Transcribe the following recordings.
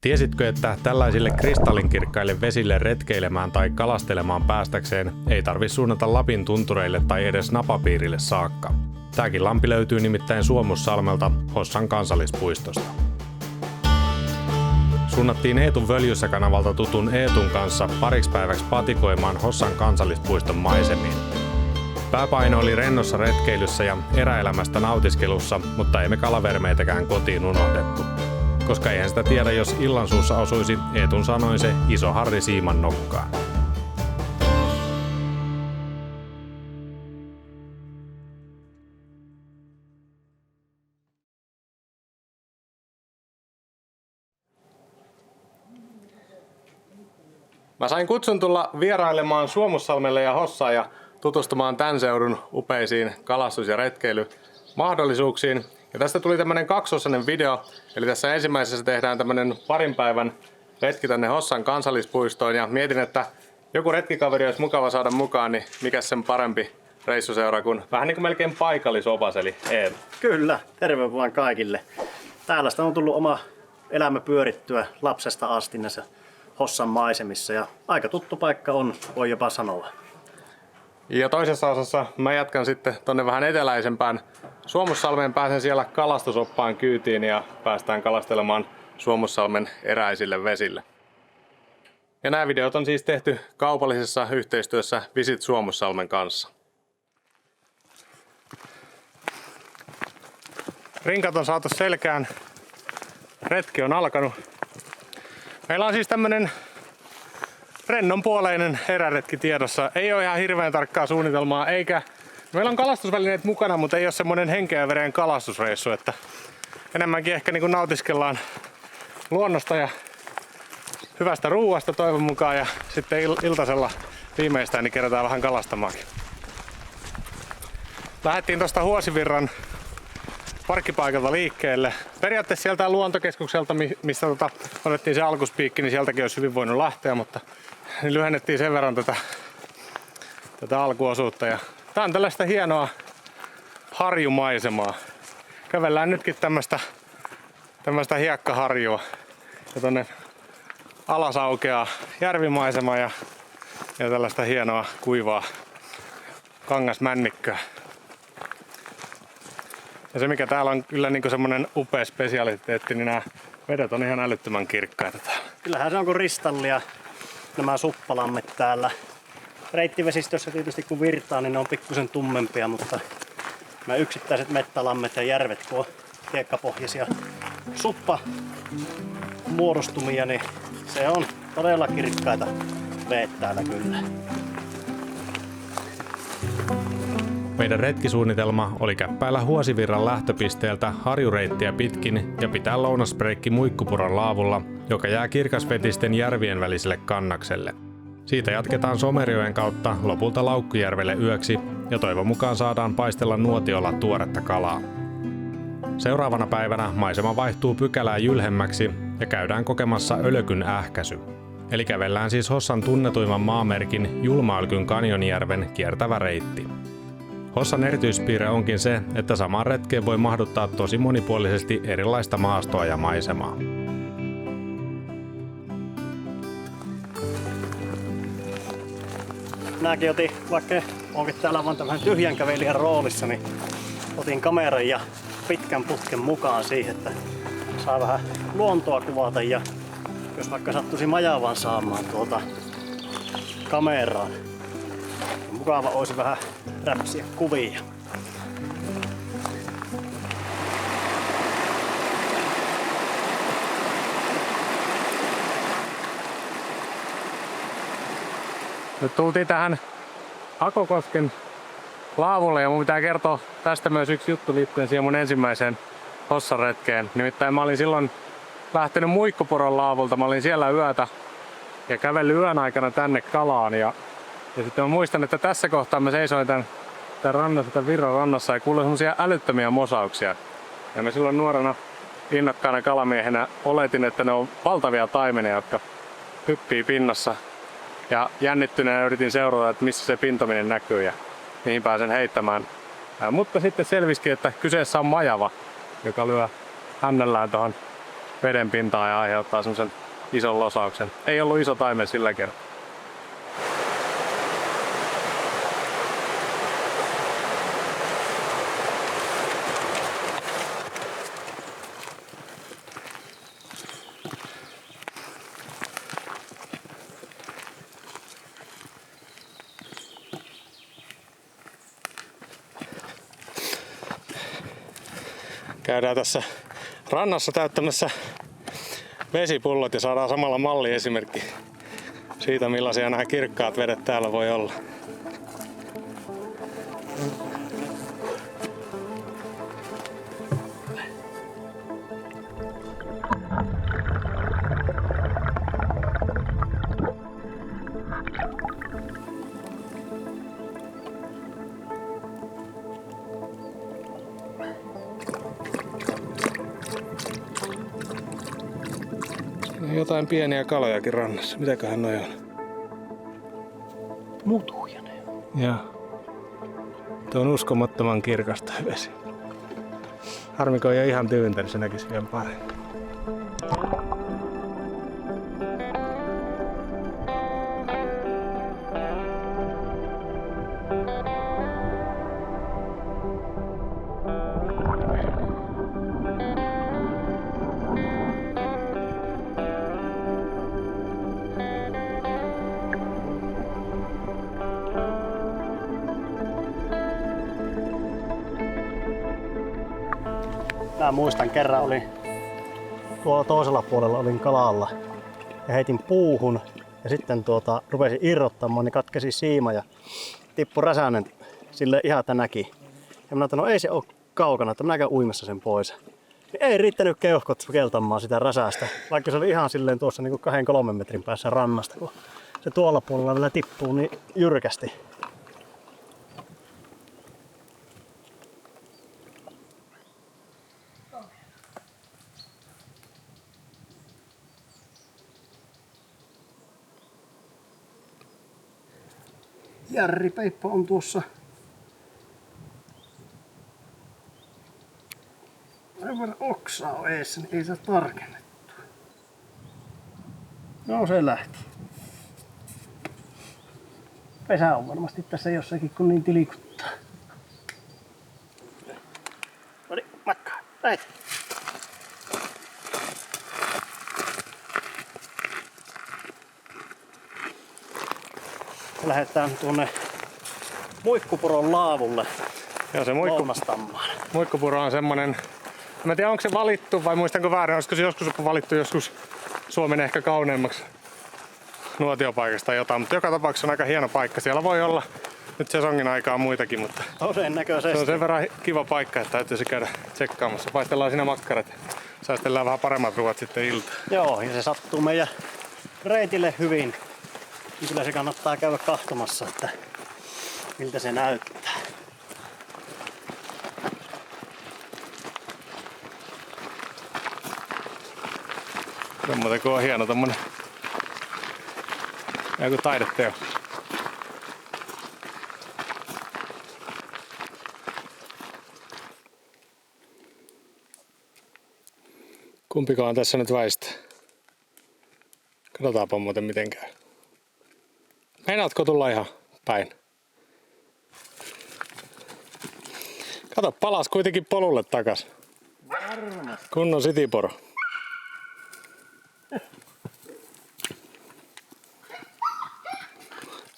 Tiesitkö, että tällaisille kristallinkirkkaille vesille retkeilemään tai kalastelemaan päästäkseen ei tarvitse suunnata Lapin tuntureille tai edes napapiirille saakka? Tääkin lampi löytyy nimittäin Suomussalmelta Hossan kansallispuistosta. Suunnattiin Eetun Völjyssä-kanavalta tutun Eetun kanssa pariksi päiväksi patikoimaan Hossan kansallispuiston maisemiin. Pääpaino oli rennossa retkeilyssä ja eräelämästä nautiskelussa, mutta ei me kalavermeitäkään kotiin unohdettu. Koska eihän sitä tiedä, jos illansuussa osuisi Eetun sanoin se iso harri siiman nokkaan. Mä sain kutsun tulla vierailemaan Suomussalmelle ja Hossaan ja tutustumaan tämän seudun upeisiin kalastus- ja retkeilymahdollisuuksiin. Ja tästä tuli tämmönen kaksiosainen video, eli tässä ensimmäisessä tehdään tämmönen parin päivän retki tänne Hossan kansallispuistoon ja mietin, että joku retkikaveri olisi mukava saada mukaan, niin mikä sen parempi reissuseura kuin vähän niin kuin melkein paikallisopas, eli Eetu. Kyllä, terve vaan kaikille. Täällä on tullut oma elämä pyörittyä lapsesta asti näissä Hossan maisemissa ja aika tuttu paikka on, voi jopa sanoa. Ja toisessa osassa mä jatkan sitten tonne vähän eteläisempään Suomussalmeen, pääsen siellä kalastusoppaan kyytiin ja päästään kalastelemaan Suomussalmen eräisille vesille. Ja nämä videot on siis tehty kaupallisessa yhteistyössä Visit Suomussalmen kanssa. Rinkat on saatu selkään, retki on alkanut. Meillä on siis tämmönen rennonpuoleinen eräretki tiedossa. Ei ole ihan hirveän tarkkaa suunnitelmaa, eikä... Meillä on kalastusvälineet mukana, mutta ei ole semmonen henkeä ja veren kalastusreissu, että enemmänkin ehkä niin kuin nautiskellaan luonnosta ja hyvästä ruuasta toivon mukaan ja sitten iltasella viimeistään niin kerätään vähän kalastamaankin. Lähdettiin tuosta Huosivirran parkkipaikalta liikkeelle. Periaatteessa sieltä luontokeskukselta, mistä otettiin se alkuspiikki, niin sieltäkin olisi hyvin voinut lähteä, mutta lyhennettiin sen verran tätä alkuosuutta. Ja tää on tällaista hienoa harjumaisemaa. Kävellään nytkin tämmöistä hiekkaharjua. Ja tonne alas aukeaa järvimaisema ja tällaista hienoa kuivaa kangasmännikköä. Ja se mikä täällä on kyllä niinku semmonen upea spesialiteetti, niin nämä vedet on ihan älyttömän kirkkaita täällä. Kyllähän se on kuin ristallia nämä suppalammet täällä. Reittivesistössä tietysti kun virtaa, niin ne on pikkusen tummempia, mutta nämä yksittäiset mettälammet ja järvet, kun on hiekkapohjaisia suppamuodostumia, niin se on todella kirkkaita veet täällä kyllä. Meidän retkisuunnitelma oli käppäillä Huosivirran lähtöpisteeltä harjureittiä pitkin ja pitää lounasbreikki Muikkupuron laavulla, joka jää kirkasvetisten järvien väliselle kannakselle. Siitä jatketaan Somerjoen kautta lopulta Laukkujärvelle yöksi ja toivon mukaan saadaan paistella nuotiolla tuoretta kalaa. Seuraavana päivänä maisema vaihtuu pykälää jylhemmäksi ja käydään kokemassa Ölökyn ähkäsy. Eli kävellään siis Hossan tunnetuimman maamerkin Julmaölkyn kanjonijärven kiertävä reitti. Hossan erityispiirre onkin se, että samaan retkeen voi mahduttaa tosi monipuolisesti erilaista maastoa ja maisemaa. Minäkin otin, vaikka onkin täällä vaan tämän tyhjän kävelijän roolissa, niin otin kameran ja pitkän putken mukaan siihen, että saa vähän luontoa kuvata ja jos vaikka sattuisi majavaan saamaan kameraan. Mukava olisi vähän räpsiä kuvia. Nyt tultiin tähän Akokosken laavulle ja mun pitää kertoa tästä myös yksi juttu liittyen siihen mun ensimmäiseen Hossan retkeen. Nimittäin mä olin silloin lähtenyt Muikkupuron laavulta, mä olin siellä yötä ja kävellyt yön aikana tänne kalaan ja sitten mä muistan, että tässä kohtaa mä seisoin tämän Virran rannassa ja kuulin semmosia älyttömiä mosauksia. Ja mä silloin nuorena innokkaana kalamiehenä oletin, että ne on valtavia taimenia, jotka hyppii pinnassa. Ja jännittyneenä yritin seurata, että missä se pintominen näkyy ja mihin pääsen heittämään. Mutta sitten selvisikin, että kyseessä on majava, joka lyö hännällään tuohon veden pintaan ja aiheuttaa semmosen ison losauksen. Ei ollut iso taimen sillä kertaa. Käydään tässä rannassa täyttämässä vesipullot ja saadaan samalla malliesimerkki siitä, millaisia nämä kirkkaat vedet täällä voi olla. Jotain pieniä kalojakin rannassa. Mitäköhän noi on? Mutuja ne on. Joo. Tuo on uskomattoman kirkasta vesi. Harmi, kun ei ole ihan tyyntä, se näkisi vielä paremmin. Mä muistan kerran oli tuolla toisella puolella olin kalalla ja heitin puuhun ja sitten rupesin irrottamaan, niin katkesi siima ja tippui räsänen sille ihan tänäkin. Ja mä no ei se ole kaukana, että minä käyn uimassa sen pois. Niin ei riittänyt keuhkot sukeltamaan sitä räsästä, vaikka se oli ihan silleen tuossa niin 2-3 metrin päässä rannasta, kun se tuolla puolella vielä tippuu niin jyrkästi. Järripeippo on tuossa. Sen verran oksaa on eessä, niin ei saa tarkennettua. No se lähti. Pesä on varmasti tässä jossakin, kun niin tilikuttaa. Noniin, matkaa. Lähet. Lähdetään tuonne Muikkupuron laavulle. Joo, se Lounastammaan. Muikkupuro on semmonen, mä tiedän onko se valittu vai muistanko väärin, olisiko se joskus valittu joskus Suomen ehkä kauneimmaksi nuotiopaikasta tai jotain, mutta joka tapauksessa on aika hieno paikka. Siellä voi olla nyt sesongin aikaa muitakin, mutta todennäköisesti. Se on sen verran kiva paikka, että täytyisi käydä tsekkaamassa. Paistellaan siinä makkarat ja säästellään vähän paremmat ruoat sitten iltaan. Joo, ja se sattuu meidän reitille hyvin. Niin kyllä se kannattaa käydä katsomassa, että miltä se näyttää. Semmoinen kun on hieno tommonen joku taideteo. Kumpikaan tässä nyt väistää. Katsotaanpa muuten miten käy. Meinaatko tulla ihan päin? Kato, palas kuitenkin polulle takas. Varmasti. Kunnon sitiporo.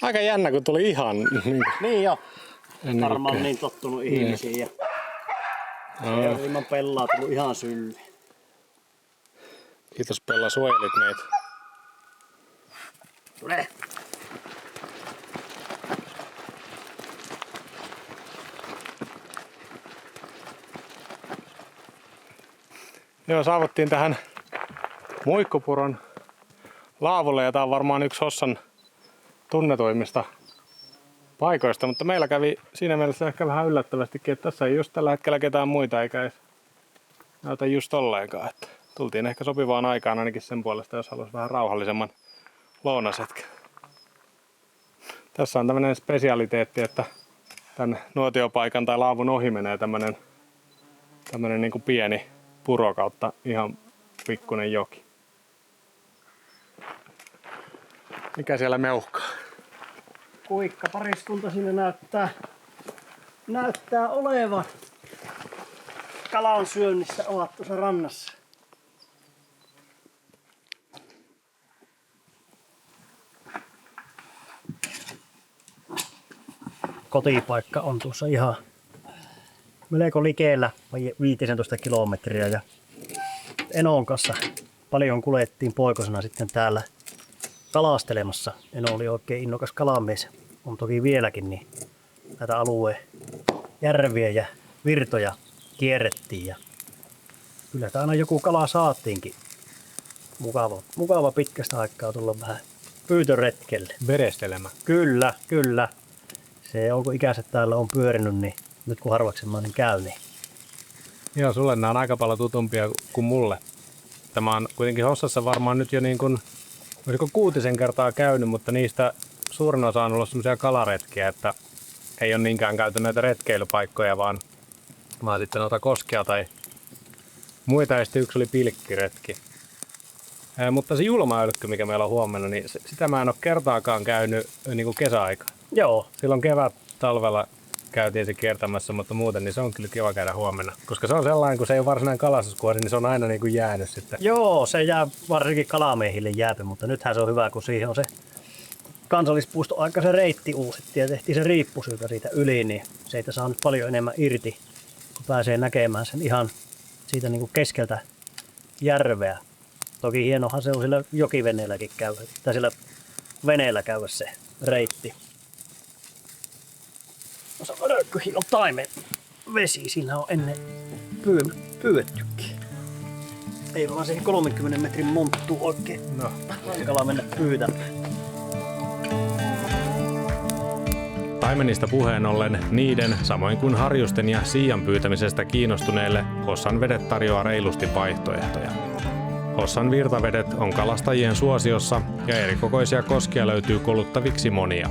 Aika jännä, kun tuli ihan Niin jo. ennen Varmaan kuin niin tottunut ihmisiin ja ilman pellaa tullut ihan sylli. Kiitos Pella, suojelit meitä. Tule. Joo, saavuttiin tähän Muikkupuron laavulle ja tää on varmaan yksi Hossan tunnetuimmista paikoista, mutta meillä kävi siinä mielessä ehkä vähän yllättävästikin, että tässä ei just tällä hetkellä ketään muita eikä edes näytä just ollenkaan. Että tultiin ehkä sopivaan aikaan ainakin sen puolesta, jos haluaisi vähän rauhallisemman lounashetken. Tässä on tämmöinen spesialiteetti, että tämän nuotiopaikan tai laavun ohi menee tämmönen niin kuin pieni puro kautta ihan pikkunen joki. Mikä siellä meuhkaa? Kuikka pariskunta siinä näyttää olevan. Kalan syönnissä ovat tuossa rannassa. Kotipaikka on tuossa ihan melko likellä, 15 kilometriä, ja Enon kanssa paljon kuljettiin poikasena sitten täällä kalastelemassa. Eno oli oikein innokas kalamies, on toki vieläkin, niin näitä alueen järviä ja virtoja kierrettiin ja kyllä aina joku kala saatiinkin. Mukava pitkästä aikaa tulla vähän pyytöretkelle. Verestelemä. Kyllä. Se onko ikäiset täällä on pyörinyt, niin nyt kun harvaksemmin käy, niin Joo, sulle nämä on aika paljon tutumpia kuin mulle. Tämä on kuitenkin Hossassa varmaan nyt jo niin kuin, olisiko 6 kertaa käynyt, mutta niistä suurin osa on ollut semmoisia kalaretkiä, että ei ole niinkään käyty näitä retkeilypaikkoja, vaan sitten noita koskea tai muita, ja sitten yksi oli pilkkiretki. Mutta se julmaölkky, mikä meillä on huomenna, niin sitä mä en ole kertaakaan käynyt niin kuin kesäaikaan. joo, Silloin talvella käytiin se kiertämässä, mutta muuten niin se on kyllä kiva käydä huomenna. Koska se on sellainen, kun se ei ole varsinainen kalastuskuori, niin se on aina niin kuin jäänyt sitten. joo, se jää varsinkin kalamiehille jääpä, mutta nythän se on hyvä, kun siihen on se kansallispuiston aika se reitti uusittiin ja tehtiin se riippusyltä siitä yli, niin siitä saa nyt paljon enemmän irti, kun pääsee näkemään sen ihan siitä niin kuin keskeltä järveä. Toki hienohan se on sillä jokiveneelläkin käydä, tai sillä veneellä käydä se reitti. Tuossa Röykkyhin on taimen vesi, siinä on ennen pyydettykin. Ei vaan siihen 30 metrin monttuun oikein hankala mennä pyytämään. Taimenista puheen ollen niiden, samoin kuin harjusten ja siian pyytämisestä kiinnostuneille, Hossan vedet tarjoaa reilusti vaihtoehtoja. Hossan virtavedet on kalastajien suosiossa ja erikokoisia koskia löytyy koluttaviksi monia.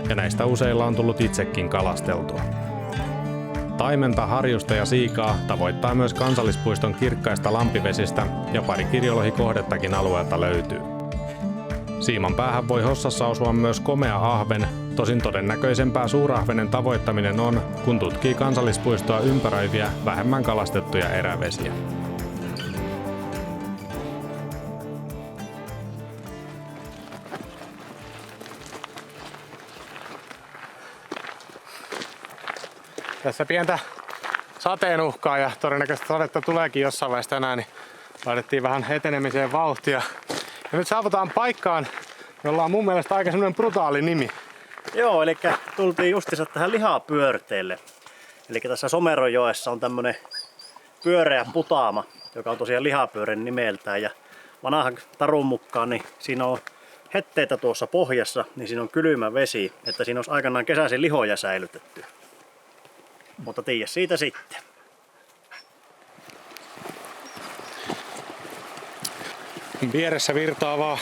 Ja näistä useilla on tullut itsekin kalasteltua. Taimenta, harjusta ja siikaa tavoittaa myös kansallispuiston kirkkaista lampivesistä ja pari kirjolohikohdettakin alueelta löytyy. Siiman päähän voi Hossassa osua myös komea ahven, tosin todennäköisempää suurahvenen tavoittaminen on, kun tutkii kansallispuistoa ympäröiviä, vähemmän kalastettuja erävesiä. Tässä pientä sateen uhkaa ja todennäköisesti sadetta tuleekin jossain vaiheessa tänään, niin laitettiin vähän etenemiseen vauhtia. Ja nyt saavutaan paikkaan, jolla on mun mielestä aika semmoinen brutaali nimi. Joo, eli tultiin justiinsa tähän lihapyörteelle. Eli tässä Someronjoessa on tämmönen pyöreä putaama, joka on tosiaan lihapyörän nimeltään. Ja vanhan tarun mukaan niin siinä on hetteitä tuossa pohjassa, niin siinä on kylmä vesi, että siinä olisi aikanaan kesäisin lihoja säilytetty. Mutta tiedä siitä sitten. Vieressä virtaavaa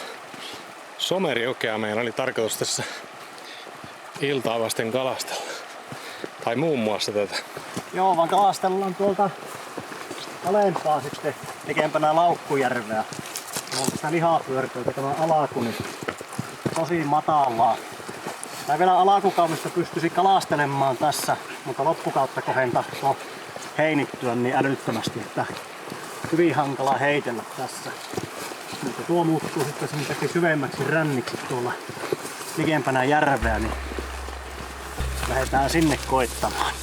Somerijokea meillä oli tarkoitus tässä iltaa vasten kalastella. Tai muun muassa tätä. Joo, vaan kalastellaan tuolta alempaa sitten tekempänä Laukkujärveä. On tästä lihapyörteiltä tämä alaku, niin tosi matalaa. Tai vielä alakukaumista pystyisi kalastelemaan tässä, mutta loppukautta kohenta on heinittyä niin älyttömästi, että hyvin hankala heitellä tässä. Mutta tuo muuttuu sitten semmoiseksi syvemmäksi ränniksi tuolla likempänä järveä, niin lähdetään sinne koittamaan.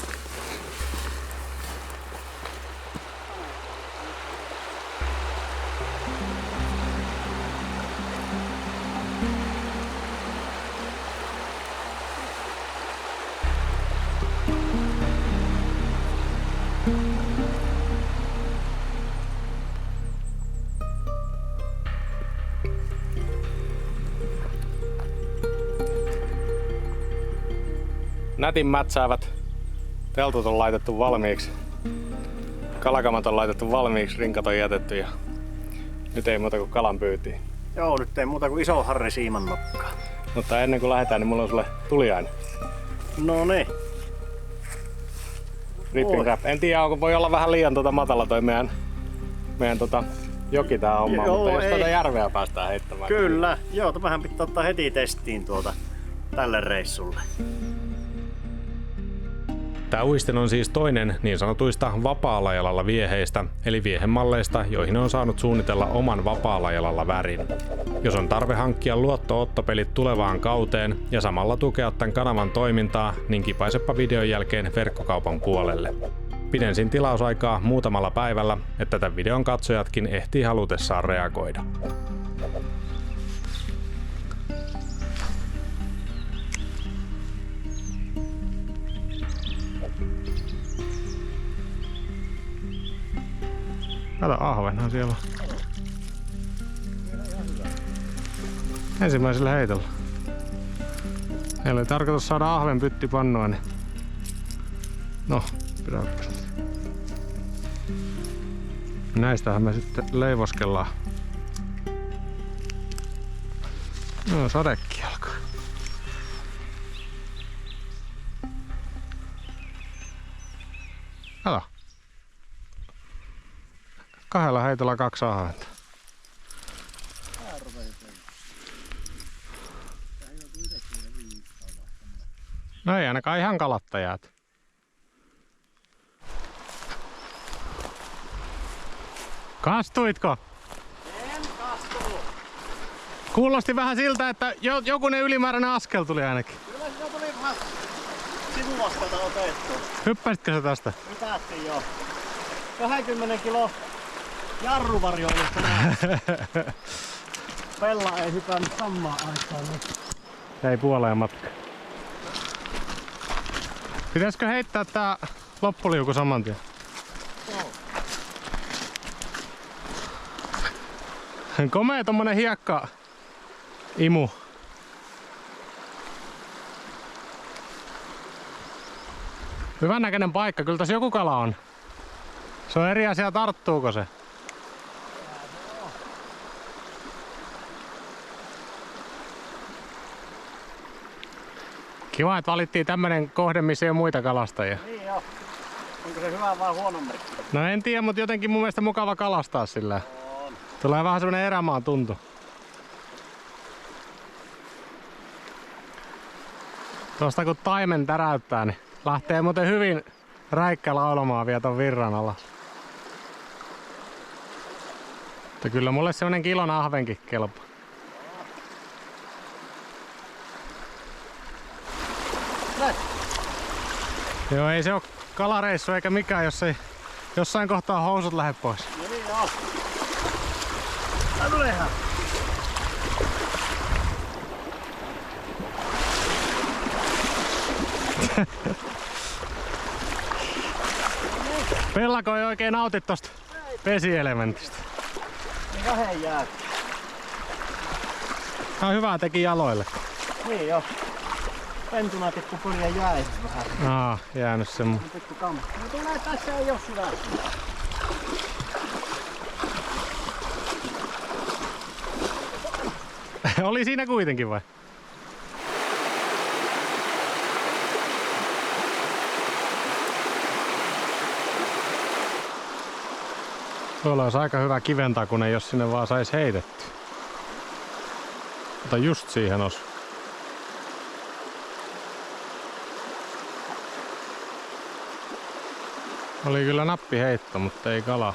Nätin mätsäävät teltat on laitettu valmiiksi. Kalakamat on laitettu valmiiksi, rinkat on jätetty ja nyt ei muuta kuin kalan pyytiin. Joo, nyt ei muuta kuin iso harri siiman nokkaa. Mutta ennen kuin lähdetään, niin mulla on sulle tuliainen. No niin. Ripping rap. En tiedä, onko voi olla vähän liian matala toi meidän joki tää homma, Joo, mutta jos ei. tuota järveä päästään heittämään. Kyllä, joo, tämähän pitää ottaa heti testiin tälle reissulle. Tämä uistin on siis toinen niin sanotuista vapaalla jalalla vieheistä, eli viehemalleista, joihin on saanut suunnitella oman vapaalla jalalla värin. Jos on tarve hankkia luotto-ottopelit tulevaan kauteen ja samalla tukea tämän kanavan toimintaa, niin kipaisepa videon jälkeen verkkokaupan puolelle. Pidensin tilausaikaa muutamalla päivällä, että tämän videon katsojatkin ehtii halutessaan reagoida. Kato, ahvenhan siellä on. Ensimmäisellä heitolla. Meillä oli tarkoitus saada ahven pytti pannua, niin... No, pidäpä. Näistähän me sitten leivoskellaan. No, sadekki alkaa. Kato. Kahdella heitolla 2 ahventa. No ei ainakaan ihan kalattajat. Kastuitko? En kastunut. Kuulosti vähän siltä, että jokunen ylimääräinen askel tuli ainakin. Kyllä sitä tuli vähän sivuvaskelta otettu. Hyppäsitkö sä tästä? Hypättiin jo. 20 kilo jarruvarjo oli tänään. Pella ei hypännyt samaan aikaan. Niin. Ei puoleen matka. Pitäisikö heittää tää loppuliuku saman tien? Joo. Komea tommonen hiekka imu. Hyvän näköinen paikka, kyllä tässä joku kala on. Se on eri asia, tarttuuko se. Kiva, että valittiin tämmönen kohde, missä ei ole muita kalastajia. Niin joo. Onko se hyvä vai huono merkki? No en tiedä, mutta jotenkin mun mielestä mukava kalastaa sillä. On. Tulee vähän semmonen erämaan tuntu. Tuosta kun taimen täräyttää, niin lähtee muuten hyvin räikkä laulamaan vielä ton virran alas. Mutta kyllä mulle semmonen kilon ahvenkin kelpaa. Näin. Joo, ei se oo kalareissu eikä mikään, jos ei jossain kohtaa housut lähde pois. No niin joo. Tää tuleehan. Pellako ei oikein nauti tosta vesielementistä. Niin kahden jää. Tää on hyvää teki jaloille. Niin joo. Pentuna tippu purjen jäi vähän. Jäänyt semmonen. Pikku kamma. No tulee tässä ei oo syvää. Oli siinä kuitenkin vai? Tuolla olisi aika hyvä kiventakune, jos sinne vaan sais heitetty. Mutta just siihen osu. Oli kyllä nappiheitto, mutta ei kala.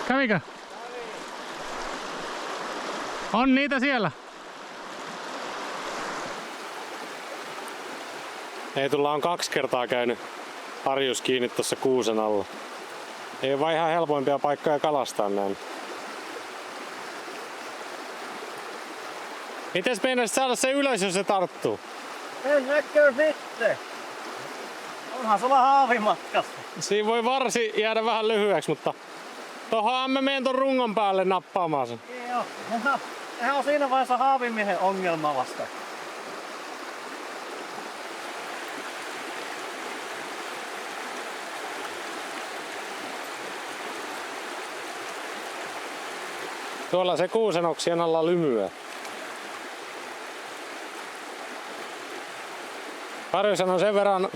Kävikö? On niitä siellä. Ei, tulla on 2 kertaa käynyt harjus kiinni tuossa kuusen alla. Ei ole vaan ihan helpoimpia paikkoja kalastaa näin. Mites meinasit saada se ylös, jos se tarttuu? En näkö sitten. Onhan sulla haavimatkassa. Siinä voi varsi jäädä vähän lyhyeksi, mutta tohonhan mä menen ton rungon päälle nappaamaan sen. Joo. Eihän on siinä vaiheessa haavimiehen ongelma vasta. Tuolla se kuusenoksien alla lymyä. Harju sanoi sen verran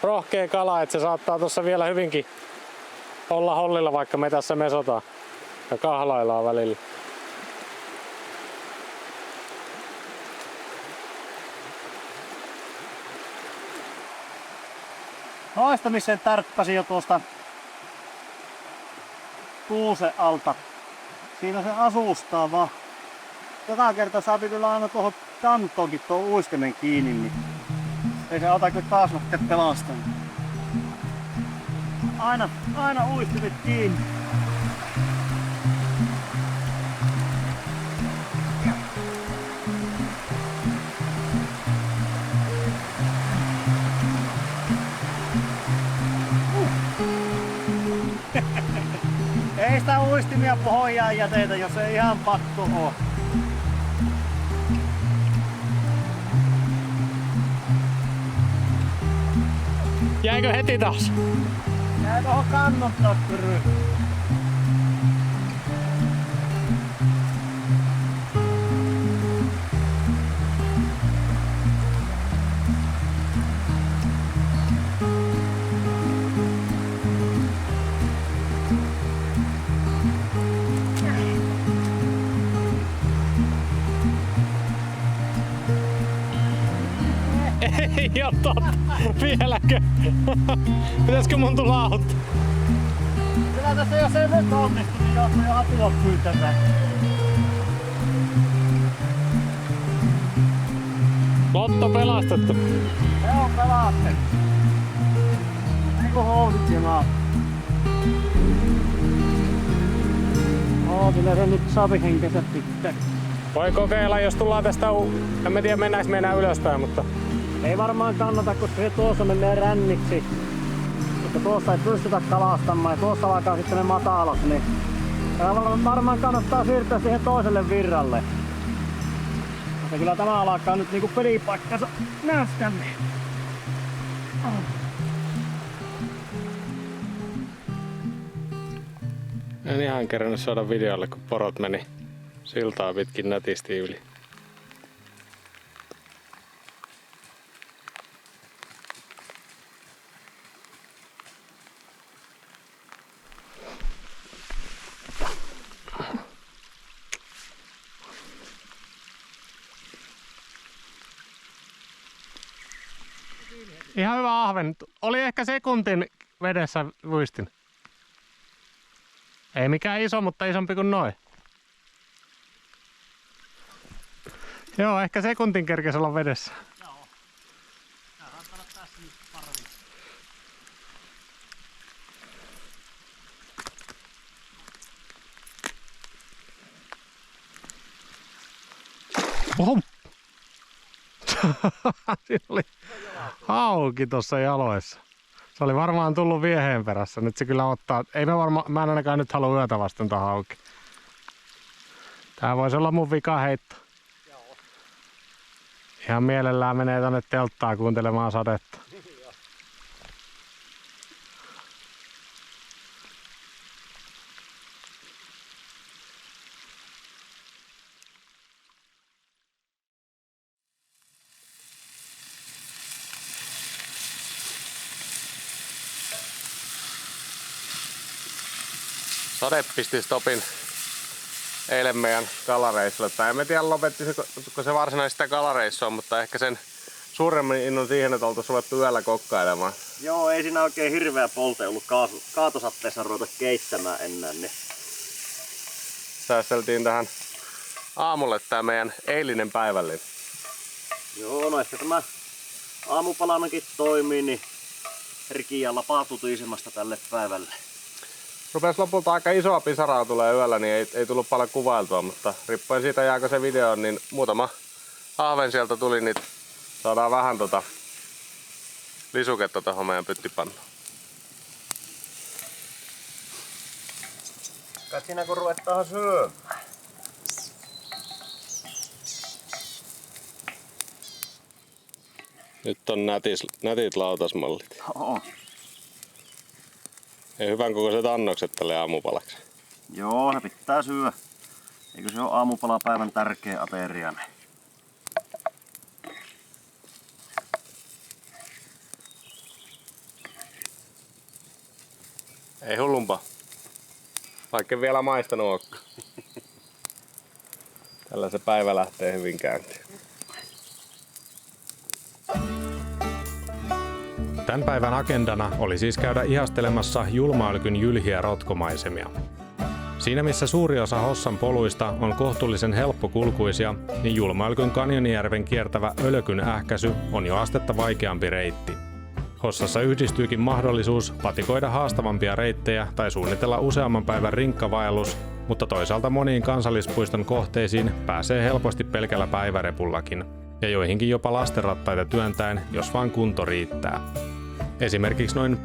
rohkea kala, että se saattaa tuossa vielä hyvinkin olla hollilla, vaikka me tässä mesotaan ja kahlaillaan välillä. Haistamiseen tärppäsin jo tuosta kuusen alta. Siinä se asustaa vaan. Joka kerta saapi kyllä aina tuohon kantoonkin tuon uistimen kiinni, niin ei se auta kyllä taas lähteä pelastamaan. Aina uistimet kiinni. Ei sitä uistimia pohjaan jätetä, jos ei ihan pakko oo. Jäikö heti taas? Jäi tohon kannottaa pyry. Ei oo totta. Vieläkö? Pitäisikö mun tulla auttaa? Kyllä tässä jos ei nyt onnistu, niin joutuu jo apua pyytämään. Lotto pelastettu. Se on pelastettu. Eiku housut ja naat. Kyllä se nyt savi henkensä pitää. Voi kokeilla, jos tullaan tästä en tiedä mennäänkö me enää ylöspäin, mutta Ei varmaan kannata, koska se tuossa menee ränniksi. Mutta tuossa ei pystytä kalastamaan ja tuossa alkaa sitten ne matalat. Niin varmaan kannattaa siirtyä siihen toiselle virralle. Mutta kyllä tämä alkaa nyt niinku pelipaikkansa näystämme. en ihan kerännyt saada videolle, kun porot meni siltaa pitkin nätisti yli. Ihan hyvä ahven. Oli ehkä sekuntin vedessä luistin. Ei mikään iso, mutta isompi kuin noin. Joo, ehkä sekuntin kerkesi olla vedessä. Joo. Tää saattaa olla tässä nyt paremmin. Oho! Siinä oli hauki tuossa jaloissa. Se oli varmaan tullut vieheen perässä. Nyt se kyllä ottaa. Ei mä en ainakaan nyt halua yötä vasten tää hauki. Tää voisi olla mun vikaheitto. Joo. Ihan mielellään menee tonne telttaan kuuntelemaan sadetta. Sade pisti stopin eilen meidän kalareissulle. Tai en tiedä lopettisiko se varsinaisesti sitä kalareissua, mutta ehkä sen suuremmin innon siihen, että oltaisiin ruvettu yöllä kokkailemaan. Joo, ei siinä oikein hirveä polte ollut kaatosatteessa ruveta keittämään enää. Niin. Säästeltiin tähän aamulle tää meidän eilinen päivällinen. Joo, no ehkä tämä aamupalanakin toimii, niin herkiä lapatutiisemasta tälle päivälle. Rupes lopulta aika isoa pisaraa tulee yöllä, niin ei tullut paljon kuvailtua, mutta riippuen siitä jääkö se video, niin muutama ahven sieltä tuli, niin saadaan vähän lisuketta tuohon meidän pyttipannuun. Kai siinä kun ruvetaan syömään. Nyt on nätit lautasmallit. Oho. Ja hyvän kokoiset annokset tälle aamupalaksi. Joo, ne pitää syödä. Eikö se ole aamupalapäivän tärkeä ateria? Ei hullumpa. Vaikka en vielä maistanut olekaan. Tällä se päivä lähtee hyvin käyntiin. Tämän päivän agendana oli siis käydä ihastelemassa Julmaölkyn jylhiä rotkomaisemia. Siinä missä suuri osa Hossan poluista on kohtuullisen helppokulkuisia, niin Julmaölkyn Kanjonijärven kiertävä Ölkyn ähkäsy on jo astetta vaikeampi reitti. Hossassa yhdistyykin mahdollisuus patikoida haastavampia reittejä tai suunnitella useamman päivän rinkkavaellus, mutta toisaalta moniin kansallispuiston kohteisiin pääsee helposti pelkällä päivärepullakin, ja joihinkin jopa lastenrattaita työntäen, jos vaan kunto riittää. Esimerkiksi noin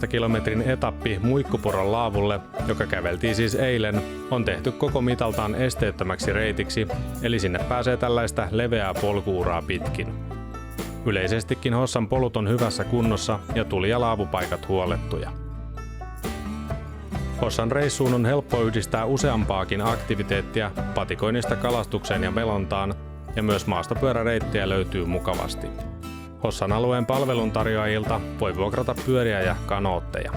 1,5 kilometrin etappi Muikkupuron laavulle, joka käveltiin siis eilen, on tehty koko mitaltaan esteettömäksi reitiksi, eli sinne pääsee tällaista leveää polkuuraa pitkin. Yleisestikin Hossan polut on hyvässä kunnossa ja tuli- ja laavupaikat huollettuja. Hossan reissuun on helppo yhdistää useampaakin aktiviteettia patikoinnista kalastukseen ja melontaan, ja myös maastopyöräreittejä löytyy mukavasti. Hossan alueen palveluntarjoajilta voi vuokrata pyöriä ja kanootteja.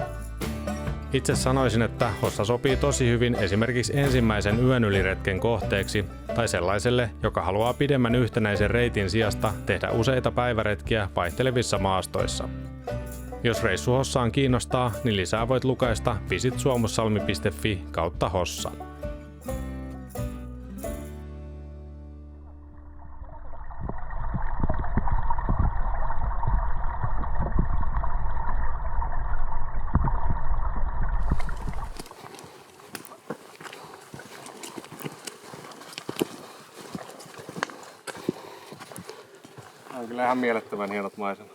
Itse sanoisin, että Hossa sopii tosi hyvin esimerkiksi ensimmäisen yön yliretken kohteeksi tai sellaiselle, joka haluaa pidemmän yhtenäisen reitin sijasta tehdä useita päiväretkiä vaihtelevissa maastoissa. Jos reissu Hossaan kiinnostaa, niin lisää voit lukaista visitsuomussalmi.fi/Hossa. On kyllä ihan mielettömän hienot maisemat.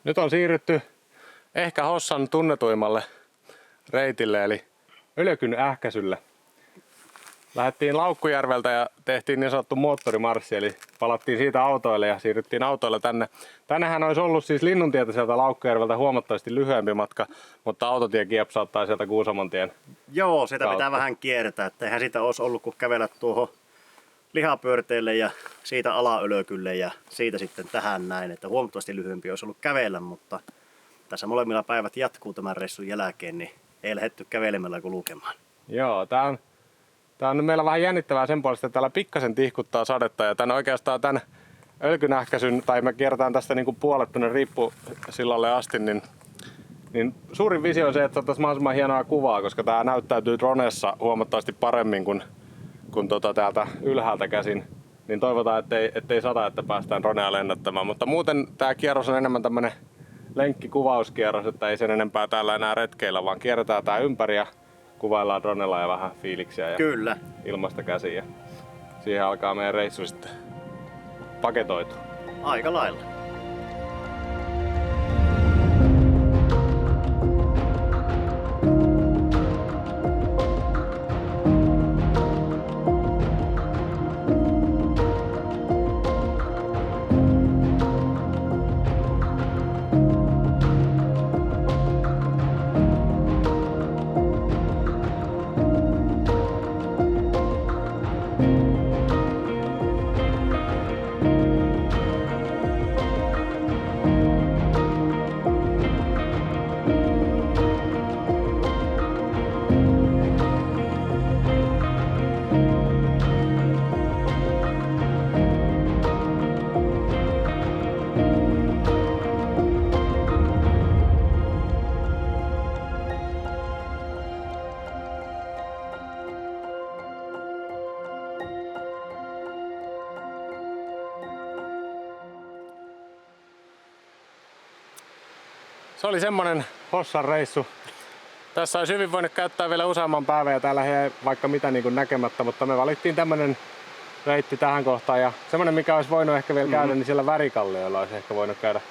Nyt on siirrytty ehkä Hossan tunnetuimmalle reitille eli Ölkyn ähkäsylle. Lähdettiin Laukkujärveltä ja tehtiin niin sanottu moottorimarssi, eli palattiin siitä autoille ja siirryttiin autoilla tänne. Tännehän olisi ollut siis Linnuntietä sieltä Laukkujärveltä huomattavasti lyhyempi matka, mutta autotie kiepsauttaa sieltä Kuusamontien. Joo, sitä kautta. pitää vähän kiertää, että eihän sitä olisi ollut kuin kävellä tuohon lihapyörteelle ja siitä Alaölökylle ja siitä sitten tähän näin, että huomattavasti lyhyempi olisi ollut kävellä, mutta tässä molemmilla päivät jatkuu tämän reissun jälkeen, niin ei lähdetty kävelemällä kuin lukemaan. Joo, tää on meillä vähän jännittävää sen puolesta, että täällä pikkasen tihkuttaa sadetta ja oikeastaan tämän Ölkyn ähkäsyn, tai me kierretään tästä niin kuin puolet tuonne Riippusillalle asti, niin suurin visio on se, että saataisiin mahdollisimman hienoa kuvaa, koska tää näyttäytyy dronessa huomattavasti paremmin kuin täältä ylhäältä käsin. Niin toivotaan, ettei sata, että päästään dronea lennättämään, mutta muuten tää kierros on enemmän tämmönen lenkkikuvauskierros, että ei sen enempää täällä enää retkeillä, vaan kierretään tää ympäri ja kuvaillaan dronella ja vähän fiiliksiä ja Kyllä. ilmasta käsiin. Ja siihen alkaa meidän reissu sitten paketoitua. Aika lailla. Se oli semmonen Hossan reissu. Tässä olisi hyvin voinut käyttää vielä useamman päivän ja täällä ei vaikka mitä niin kuin näkemättä, mutta me valittiin tämmönen reitti tähän kohtaan ja semmonen mikä olisi voinut ehkä vielä käydä, niin siellä Värikalliolla olisi ehkä voinut käydä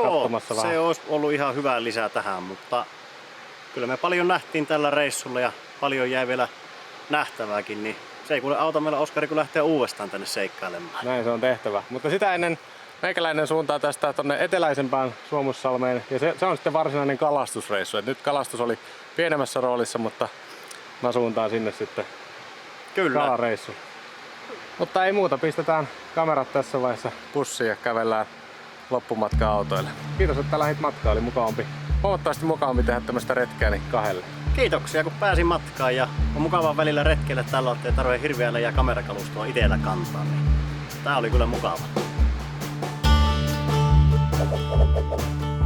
katsomassa vähän. Se olisi ollut ihan hyvä lisää tähän, mutta kyllä me paljon nähtiin tällä reissulla ja paljon jäi vielä nähtävääkin, niin se ei kuule auta meillä Oskari kun lähtee uudestaan tänne seikkailemaan. Näin se on tehtävä, mutta sitä ennen meikäläinen suuntaa tästä tonne eteläisempään Suomussalmeen ja se on sitten varsinainen kalastusreissu. Et nyt kalastus oli pienemmässä roolissa, mutta mä suuntaan sinne sitten kalareissu. Mutta ei muuta, pistetään kamerat tässä vaiheessa pussiin ja kävellään loppumatka autoille. Kiitos, että lähdit matkaan. Oli huomattavasti mukavampi tehdä tämmöistä retkeä niin kahdelle. Kiitoksia kun pääsin matkaan ja on mukavaa välillä retkeillä tällä, ettei tarvitse hirveällä ja kamerakalustoa itsellä kantaa. Niin tää oli kyllä mukava.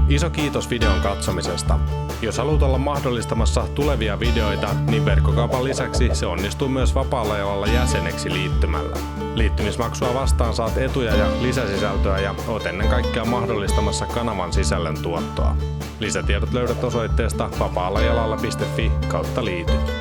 Iso kiitos videon katsomisesta. Jos haluat olla mahdollistamassa tulevia videoita, niin verkkokaupan lisäksi se onnistuu myös vapaalla jalalla jäseneksi liittymällä. Liittymismaksua vastaan saat etuja ja lisäsisältöä ja oot ennen kaikkea mahdollistamassa kanavan sisällön tuottoa. Lisätiedot löydät osoitteesta vapaallajalalla.fi/liity.